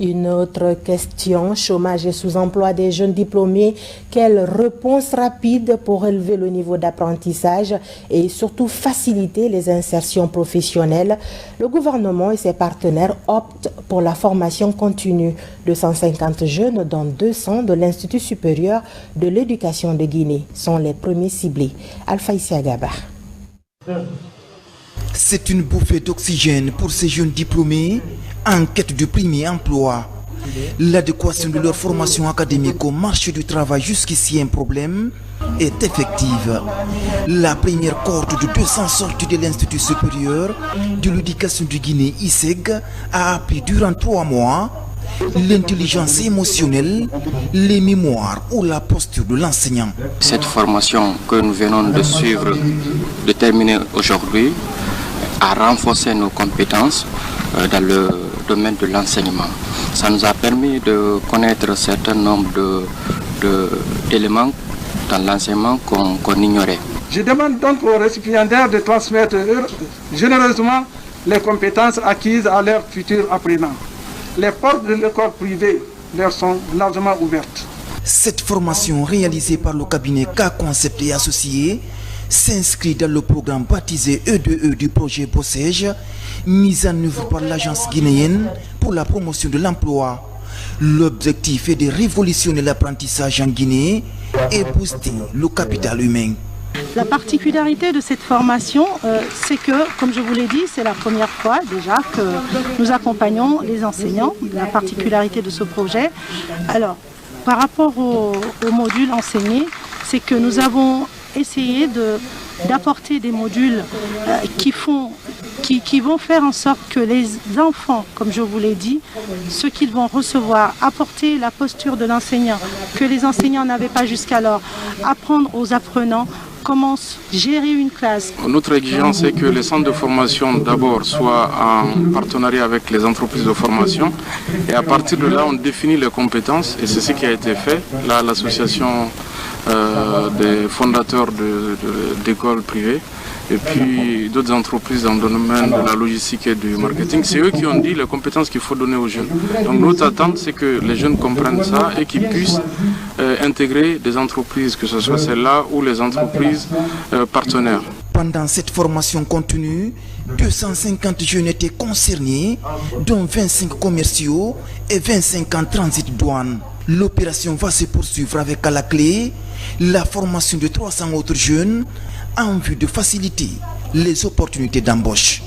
Une autre question, chômage et sous-emploi des jeunes diplômés. Quelle réponse rapide pour élever le niveau d'apprentissage et surtout faciliter les insertions professionnelles? Le gouvernement et ses partenaires optent pour la formation continue. 250 jeunes, dont 200 de l'Institut supérieur de l'éducation de Guinée, sont les premiers ciblés. Alpha Isiagaba. C'est une bouffée d'oxygène pour ces jeunes diplômés en quête de premier emploi. L'adéquation de leur formation académique au marché du travail, jusqu'ici un problème, est effective. La première cohorte de 200 sorties de l'Institut supérieur de l'éducation de Guinée, ISEG, a appris durant 3 mois l'intelligence émotionnelle, les mémoires ou la posture de l'enseignant. Cette formation que nous venons de suivre, de terminer aujourd'hui, a renforcé nos compétences dans le domaine de l'enseignement. Ça nous a permis de connaître un certain nombre d'éléments dans l'enseignement qu'on ignorait. Je demande donc aux récipiendaires de transmettre généreusement les compétences acquises à leurs futurs apprenants. Les portes de l'école privée leur sont largement ouvertes. Cette formation réalisée par le cabinet K-Concept et Associés s'inscrit dans le programme baptisé E2E du projet Bossège, mis en œuvre par l'agence guinéenne pour la promotion de l'emploi. L'objectif est de révolutionner l'apprentissage en Guinée et booster le capital humain. La particularité de cette formation, c'est que, comme je vous l'ai dit, c'est la première fois déjà que nous accompagnons les enseignants. La particularité de ce projet, alors, par rapport au module enseigné, c'est que nous avons essayé d'apporter des modules qui vont faire en sorte que les enfants, comme je vous l'ai dit, ce qu'ils vont recevoir, apporter la posture de l'enseignant que les enseignants n'avaient pas jusqu'alors, apprendre aux apprenants comment gérer une classe. Notre exigence est que les centres de formation d'abord soient en partenariat avec les entreprises de formation et à partir de là on définit les compétences et c'est ce qui a été fait. Là l'association des fondateurs d'écoles privées et puis d'autres entreprises dans le domaine de la logistique et du marketing, c'est eux qui ont dit les compétences qu'il faut donner aux jeunes. Donc notre attente c'est que les jeunes comprennent ça et qu'ils puissent intégrer des entreprises, que ce soit celles-là ou les entreprises partenaires. Pendant cette formation continue, 250 jeunes étaient concernés, dont 25 commerciaux et 25 en transit douane. L'opération va se poursuivre avec à la clé la formation de 300 autres jeunes en vue de faciliter les opportunités d'embauche.